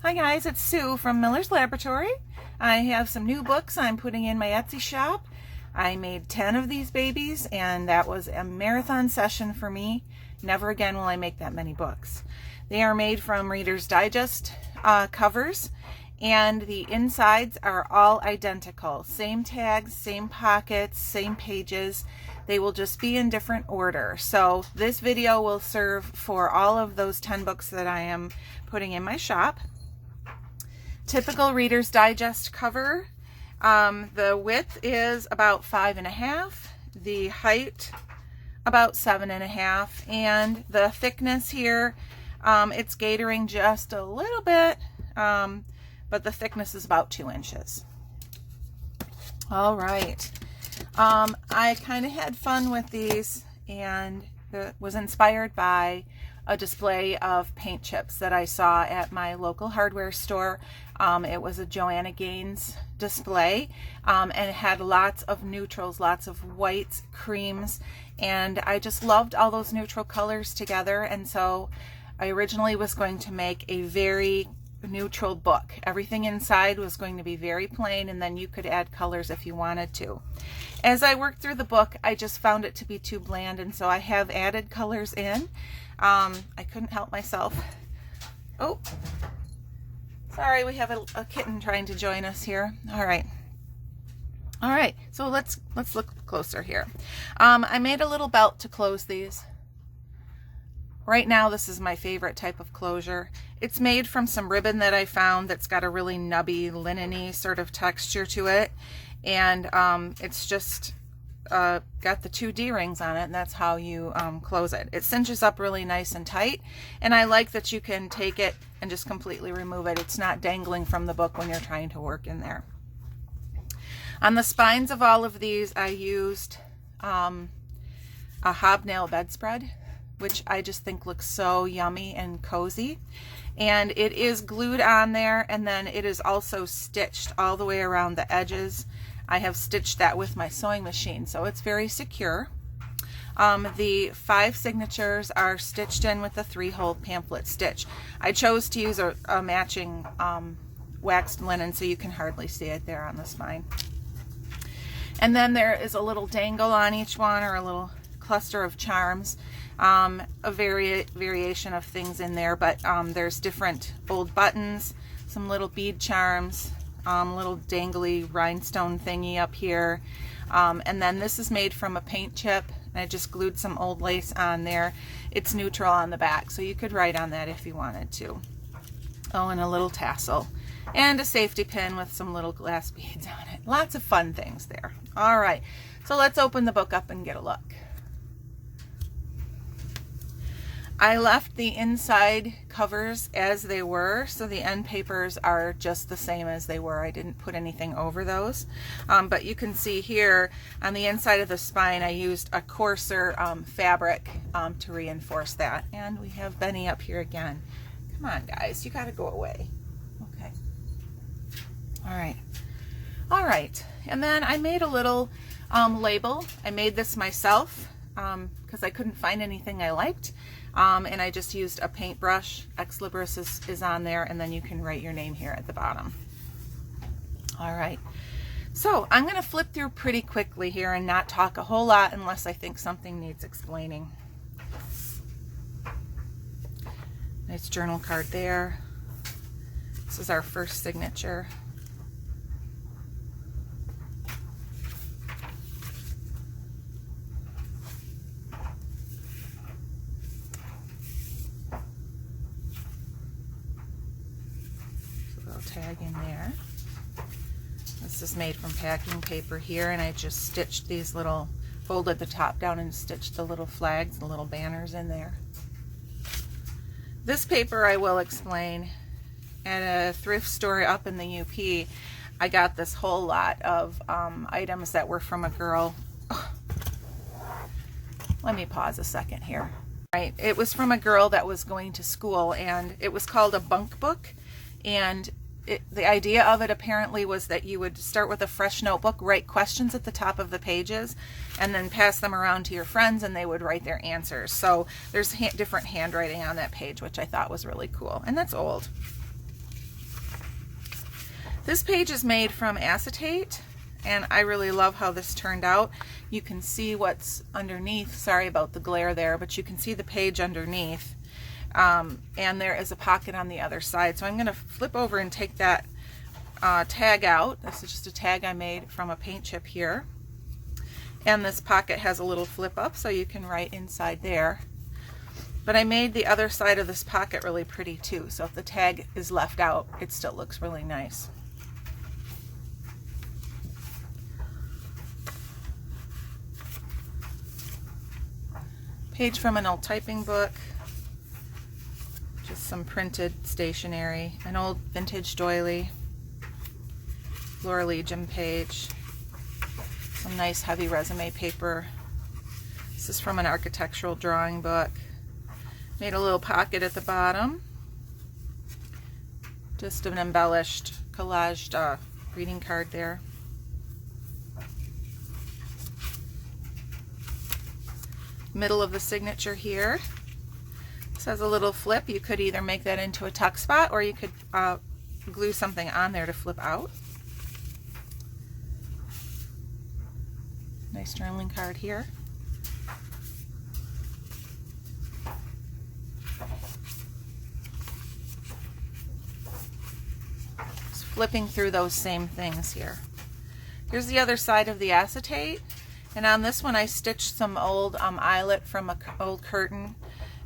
Hi guys, it's Sue from Miller's Laboratory. I have some new books I'm putting in my Etsy shop. I made 10 of these babies and that was a marathon session for me. Never again will I make that many books. They are made from Reader's Digest covers, and the insides are all identical. Same tags, same pockets, same pages. They will just be in different order. So this video will serve for all of those 10 books that I am putting in my shop. Typical Reader's Digest cover. The width is about 5.5, the height about 7.5, and the thickness here, it's gatoring just a little bit, but the thickness is about 2 inches. All right. I kind of had fun with these, and it was inspired by a display of paint chips that I saw at my local hardware store. It was a Joanna Gaines display, and it had lots of neutrals, lots of whites, creams, and I just loved all those neutral colors together. And so I originally was going to make a very neutral book. Everything inside was going to be very plain, and then you could add colors if you wanted to. As I worked through the book, I just found it to be too bland, and so I have added colors in. I couldn't help myself. Oh, sorry, we have a kitten trying to join us here. All right. So let's look closer here. I made a little belt to close these. Right now, this is my favorite type of closure. It's made from some ribbon that I found that's got a really nubby, linen-y sort of texture to it. And it's just got the 2 D-rings on it, and that's how you close it. It cinches up really nice and tight, and I like that you can take it and just completely remove it. It's not dangling from the book when you're trying to work in there. On the spines of all of these, I used a hobnail bedspread, which I just think looks so yummy and cozy. And it is glued on there, and then it is also stitched all the way around the edges. I have stitched that with my sewing machine, so it's very secure. The 5 signatures are stitched in with the 3-hole pamphlet stitch. I chose to use a matching waxed linen, so you can hardly see it there on the spine. And then there is a little dangle on each one, or a little cluster of charms. A variation of things in there, but there's different old buttons, some little bead charms, little dangly rhinestone thingy up here, and then this is made from a paint chip, and I just glued some old lace on there. It's neutral on the back, so you could write on that if you wanted to. Oh, and a little tassel and a safety pin with some little glass beads on it. Lots of fun things there. All right, so let's open the book up and get a look. I left the inside covers as they were, so the end papers are just the same as they were. I didn't put anything over those, but you can see here on the inside of the spine I used a coarser fabric to reinforce that. And we have Benny up here again. Come on guys, you gotta go away. Okay. All right, and then I made a little label. I made this myself because I couldn't find anything I liked. And I just used a paintbrush. Ex Libris is on there, and then you can write your name here at the bottom. All right, so I'm going to flip through pretty quickly here and not talk a whole lot unless I think something needs explaining. Nice journal card there. This is our first signature. Tag in there. This is made from packing paper here, and I just stitched these little, folded the top down and stitched the little flags, the little banners in there. This paper I will explain. At a thrift store up in the UP, I got this whole lot of items that were from a girl. Oh. Let me pause a second here. Right, it was from a girl that was going to school, and it was called a bunk book, and the idea of it apparently was that you would start with a fresh notebook, write questions at the top of the pages, and then pass them around to your friends and they would write their answers. So there's different handwriting on that page, which I thought was really cool. And that's old. This page is made from acetate, and I really love how this turned out. You can see what's underneath. Sorry about the glare there, but you can see the page underneath. And there is a pocket on the other side. So I'm going to flip over and take that tag out. This is just a tag I made from a paint chip here. And this pocket has a little flip up so you can write inside there. But I made the other side of this pocket really pretty too. So if the tag is left out, it still looks really nice. Page from an old typing book. Just some printed stationery. An old vintage doily. Flora Legion page. Some nice heavy resume paper. This is from an architectural drawing book. Made a little pocket at the bottom. Just an embellished, collaged greeting card there. Middle of the signature here. This has a little flip. You could either make that into a tuck spot, or you could glue something on there to flip out. Nice journaling card here. Just flipping through those same things here. Here's the other side of the acetate. And on this one I stitched some old eyelet from an old curtain,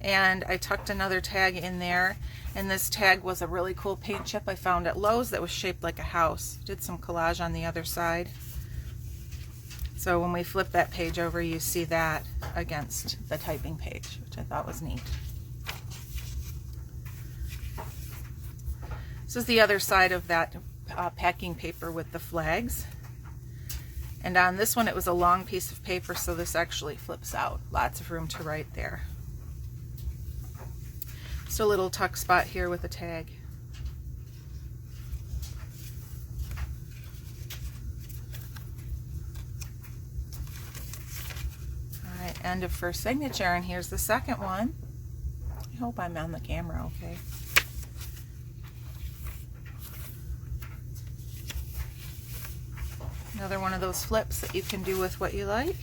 and I tucked another tag in there. And this tag was a really cool paint chip I found at Lowe's that was shaped like a house. Did some collage on the other side. So when we flip that page over, you see that against the typing page, which I thought was neat. This is the other side of that packing paper with the flags. And on this one, it was a long piece of paper, so this actually flips out. Lots of room to write there. Just a little tuck spot here with a tag. All right, end of first signature, and here's the second one. I hope I'm on the camera okay. Another one of those flips that you can do with what you like.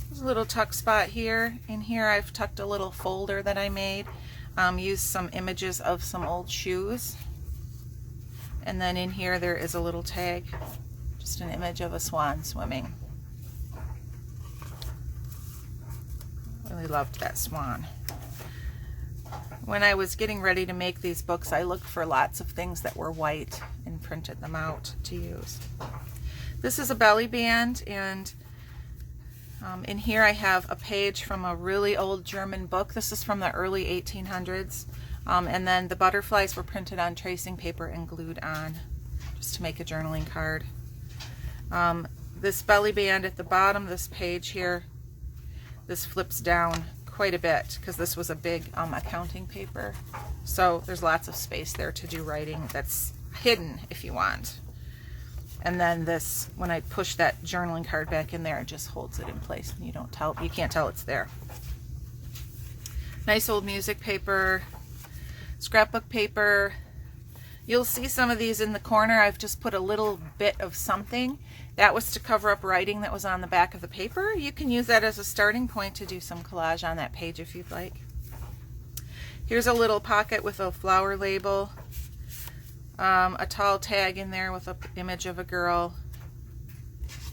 There's a little tuck spot here. In here I've tucked a little folder that I made. Used some images of some old shoes. And then in here there is a little tag. Just an image of a swan swimming. Really loved that swan. When I was getting ready to make these books, I looked for lots of things that were white and printed them out to use. This is a belly band, and in here I have a page from a really old German book. This is from the early 1800s. And then the butterflies were printed on tracing paper and glued on just to make a journaling card. This belly band at the bottom of this page here, this flips down quite a bit because this was a big accounting paper. So there's lots of space there to do writing that's hidden if you want. And then this, when I push that journaling card back in there, it just holds it in place and you can't tell it's there. Nice old music paper, scrapbook paper. You'll see some of these in the corner. I've just put a little bit of something. That was to cover up writing that was on the back of the paper. You can use that as a starting point to do some collage on that page if you'd like. Here's a little pocket with a flower label. A tall tag in there with an image of a girl.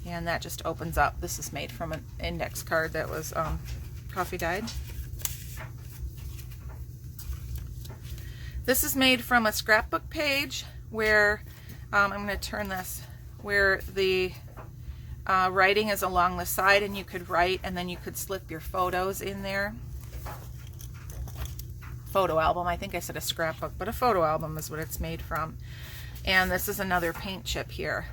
And that just opens up. This is made from an index card that was coffee dyed. This is made from a scrapbook page where, I'm going to turn this, where the writing is along the side and you could write and then you could slip your photos in there. Photo album, I think I said a scrapbook, but a photo album is what it's made from. And this is another paint chip here.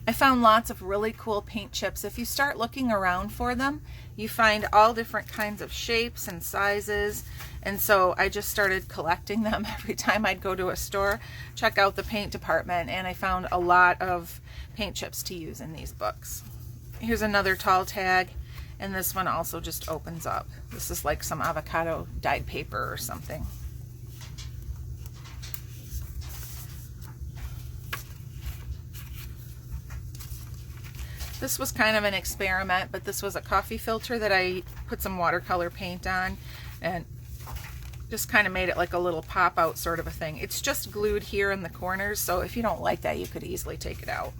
I found lots of really cool paint chips. If you start looking around for them, you find all different kinds of shapes and sizes. And so I just started collecting them every time I'd go to a store, check out the paint department, and I found a lot of paint chips to use in these books. Here's another tall tag, and this one also just opens up. This is like some avocado dyed paper or something. This was kind of an experiment, but this was a coffee filter that I put some watercolor paint on and just kind of made it like a little pop-out sort of a thing. It's just glued here in the corners, so if you don't like that, you could easily take it out.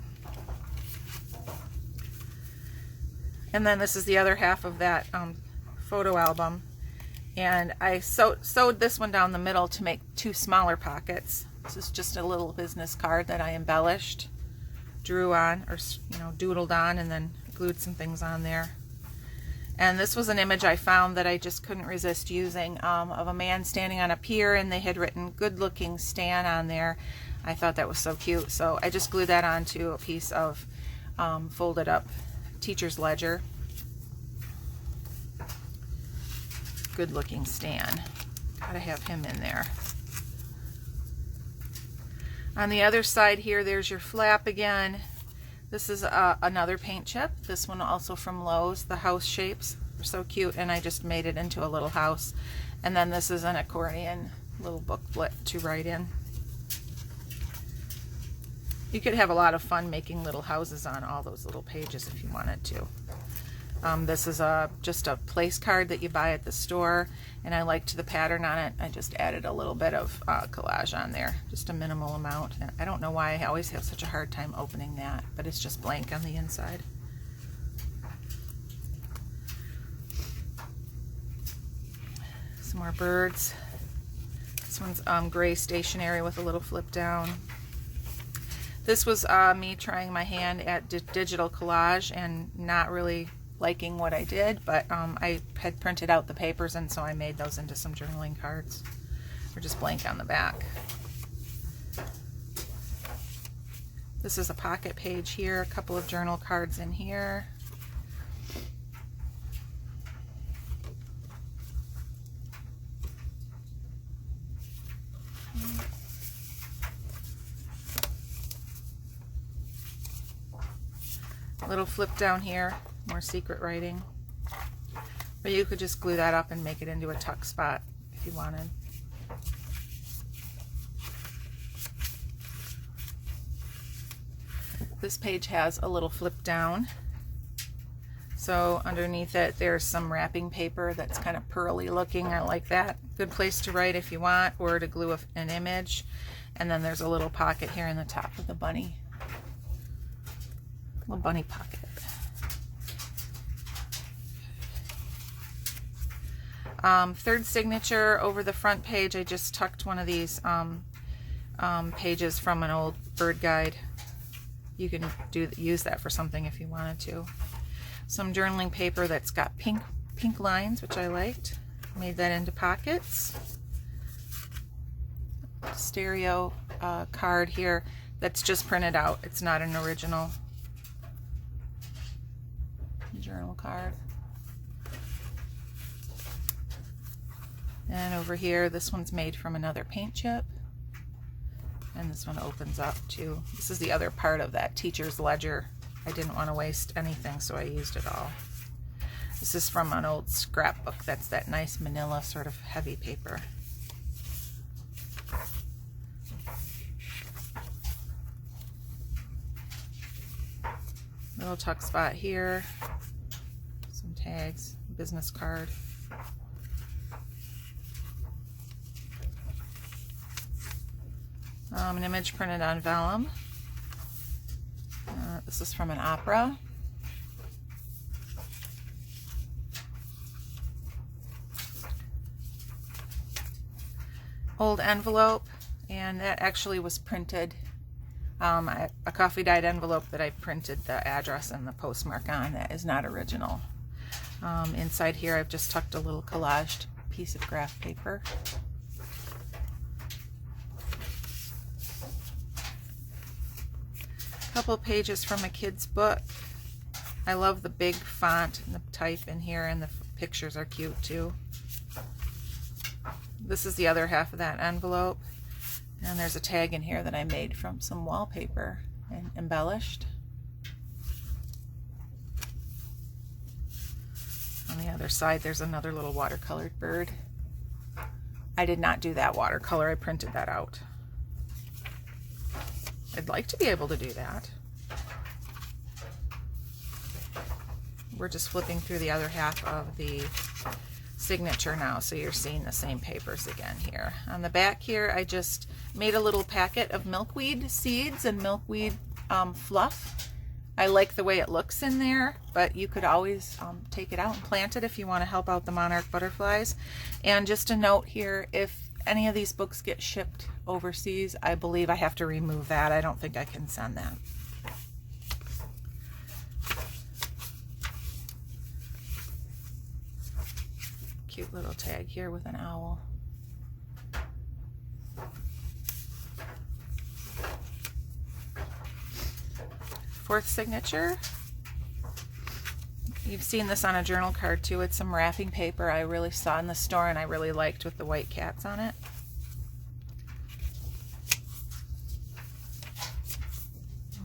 And then this is the other half of that photo album. And I sewed this one down the middle to make two smaller pockets. This is just a little business card that I embellished, drew on, or doodled on, and then glued some things on there. And this was an image I found that I just couldn't resist using, of a man standing on a pier, and they had written "Good looking Stan" on there. I thought that was so cute, so I just glued that onto a piece of folded up teacher's ledger. Good looking Stan. Gotta have him in there. On the other side here, there's your flap again. This is another paint chip. This one also from Lowe's. The house shapes are so cute, and I just made it into a little house. And then this is an accordion little booklet to write in. You could have a lot of fun making little houses on all those little pages if you wanted to. This is just a place card that you buy at the store, and I liked the pattern on it. I just added a little bit of collage on there, just a minimal amount. And I don't know why I always have such a hard time opening that, but it's just blank on the inside. Some more birds. This one's gray stationery with a little flip down. This was me trying my hand at digital collage and not really liking what I did, but I had printed out the papers, and so I made those into some journaling cards. They're just blank on the back. This is a pocket page here, a couple of journal cards in here. Little flip down here, more secret writing. But you could just glue that up and make it into a tuck spot if you wanted. This page has a little flip down. So underneath it there's some wrapping paper that's kind of pearly looking. I like that. Good place to write if you want, or to glue an image. And then there's a little pocket here in the top of the bunny. Little bunny pocket. Third signature over the front page, I just tucked one of these pages from an old bird guide. You can use that for something if you wanted to. Some journaling paper that's got pink lines, which I liked. Made that into pockets. Stereo card here that's just printed out. It's not an original journal card. And over here, this one's made from another paint chip. And this one opens up too. This is the other part of that teacher's ledger. I didn't want to waste anything, so I used it all. This is from an old scrapbook. That's that nice manila sort of heavy paper. Little tuck spot here. Some tags, business card. An image printed on vellum. This is from an opera. Old envelope, and that actually was printed. A coffee dyed envelope that I printed the address and the postmark on. That is not original. Inside here I've just tucked a little collaged piece of graph paper. Couple pages from a kid's book. I love the big font and the type in here, and the pictures are cute too. This is the other half of that envelope, and there's a tag in here that I made from some wallpaper and embellished. On the other side there's another little watercolored bird. I did not do that watercolor, I printed that out. I'd like to be able to do that. we're just flipping through the other half of the signature now, so you're seeing the same papers again here. On the back here, I just made a little packet of milkweed seeds and milkweed fluff. I like the way it looks in there, but you could always take it out and plant it if you want to help out the monarch butterflies. And just a note here, if any of these books get shipped overseas, I believe I have to remove that. I don't think I can send that. Cute little tag here with an owl. Fourth signature. You've seen this on a journal card too. It's some wrapping paper I really saw in the store and I really liked, with the white cats on it.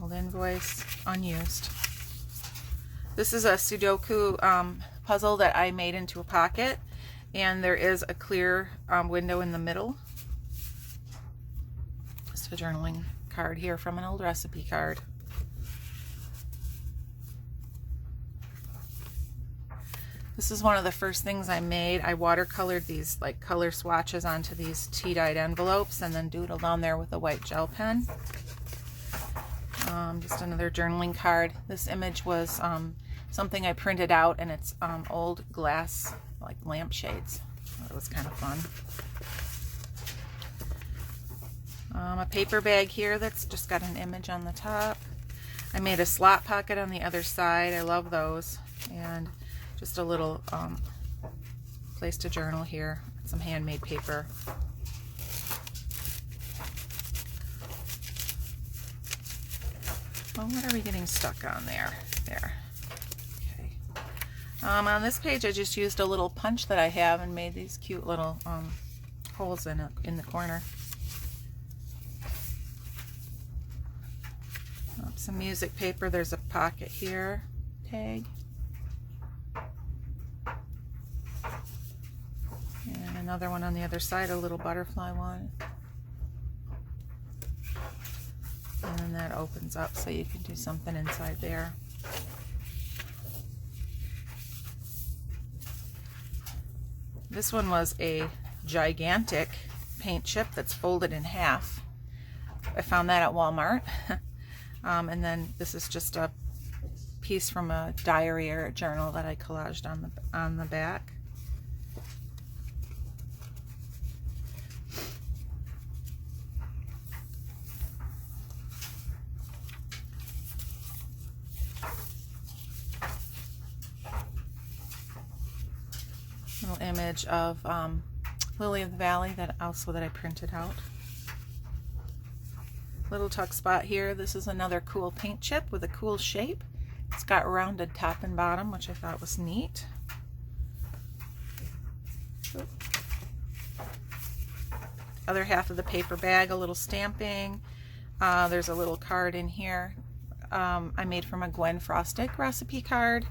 Old invoice, unused. This is a Sudoku puzzle that I made into a pocket, and there is a clear window in the middle. It's a journaling card here from an old recipe card. This is one of the first things I made. I watercolored these like color swatches onto these tea-dyed envelopes and then doodled on there with a white gel pen. Just another journaling card. This image was something I printed out, and it's old glass like lampshades. It was kind of fun. A paper bag here that's just got an image on the top. I made a slot pocket on the other side. I love those. And just a little place to journal here. Some handmade paper. Well, what are we getting stuck on there? There. Okay. On this page, I just used a little punch that I have and made these cute little holes in the corner. Some music paper. There's a pocket here. Tag. And another one on the other side, a little butterfly one. And then that opens up so you can do something inside there. This one was a gigantic paint chip that's folded in half. I found that at Walmart. And then this is just a piece from a diary or a journal that I collaged on the back. Little image of Lily of the Valley that I printed out. Little tuck spot here. This is another cool paint chip with a cool shape. It's got rounded top and bottom, which I thought was neat. Other half of the paper bag, a little stamping. There's a little card in here I made from a Gwen Frostic recipe card.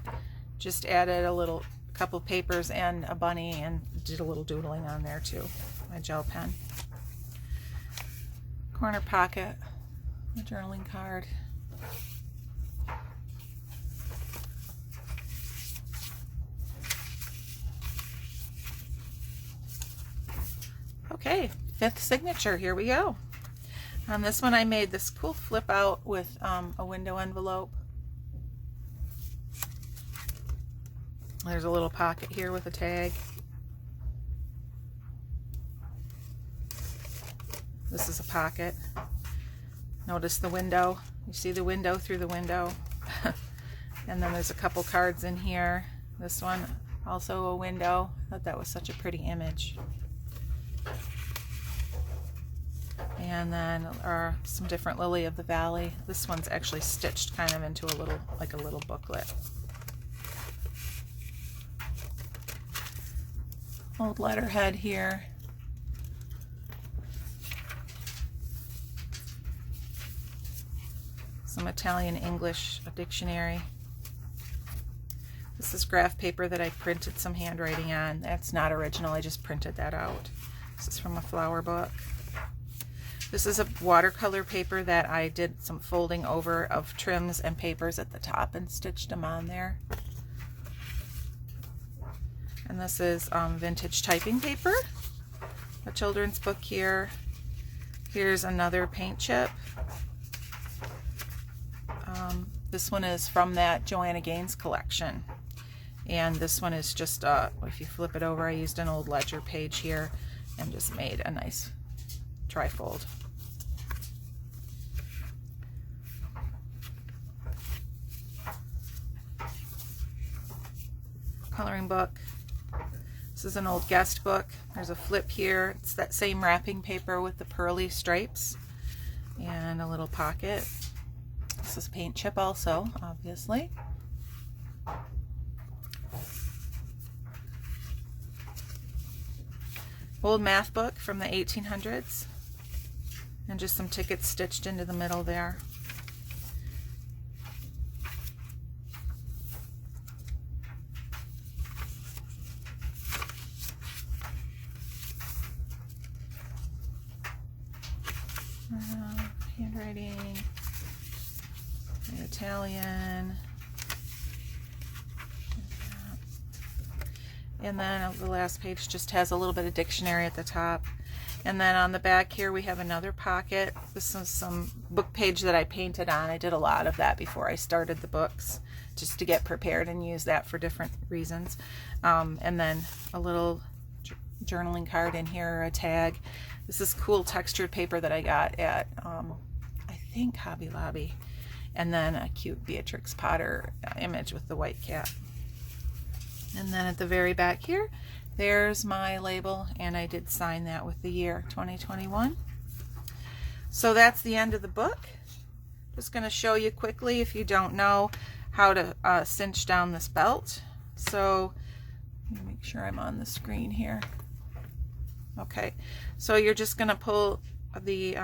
Just added a couple papers and a bunny and did a little doodling on there too. My gel pen. Corner pocket, a journaling card. Okay, fifth signature, here we go. On this one I made this cool flip out with a window envelope. There's a little pocket here with a tag. This is a pocket. Notice the window. You see the window through the window. And then there's a couple cards in here. This one, also a window. I thought that was such a pretty image. And then some different Lily of the Valley. This one's actually stitched kind of into a little booklet. Old letterhead here. Some Italian English dictionary. This is graph paper that I printed some handwriting on. That's not original, I just printed that out. This is from a flower book. This is a watercolor paper that I did some folding over of trims and papers at the top and stitched them on there. And this is vintage typing paper, a children's book here. Here's another paint chip. This one is from that Joanna Gaines collection. And this one is just, if you flip it over, I used an old ledger page here and just made a nice trifold. Coloring book. This is an old guest book. There's a flip here. It's that same wrapping paper with the pearly stripes and a little pocket. This is paint chip also, obviously. Old math book from the 1800s, and just some tickets stitched into the middle there. Handwriting, the Italian, and then the last page just has a little bit of dictionary at the top. And then on the back here we have another pocket. This is some book page that I painted on. I did a lot of that before I started the books, just to get prepared and use that for different reasons. And then a little journaling card in here, or a tag. This is cool textured paper that I got at I think Hobby Lobby. And then a cute Beatrix Potter image with the white cat. And then at the very back here, there's my label, and I did sign that with the year 2021. So that's the end of the book. Just going to show you quickly, if you don't know, how to cinch down this belt. So let me make sure I'm on the screen here. Okay, so you're just going to pull the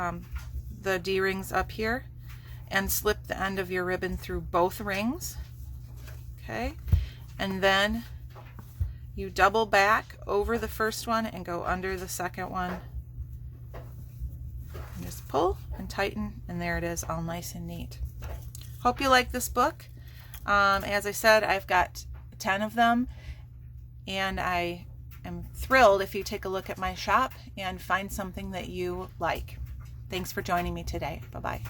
D-rings up here and slip the end of your ribbon through both rings. Okay, and then you double back over the first one and go under the second one. And just pull and tighten, and there it is, all nice and neat. Hope you like this book. As I said, I've got 10 of them, and I am thrilled if you take a look at my shop and find something that you like. Thanks for joining me today. Bye-bye.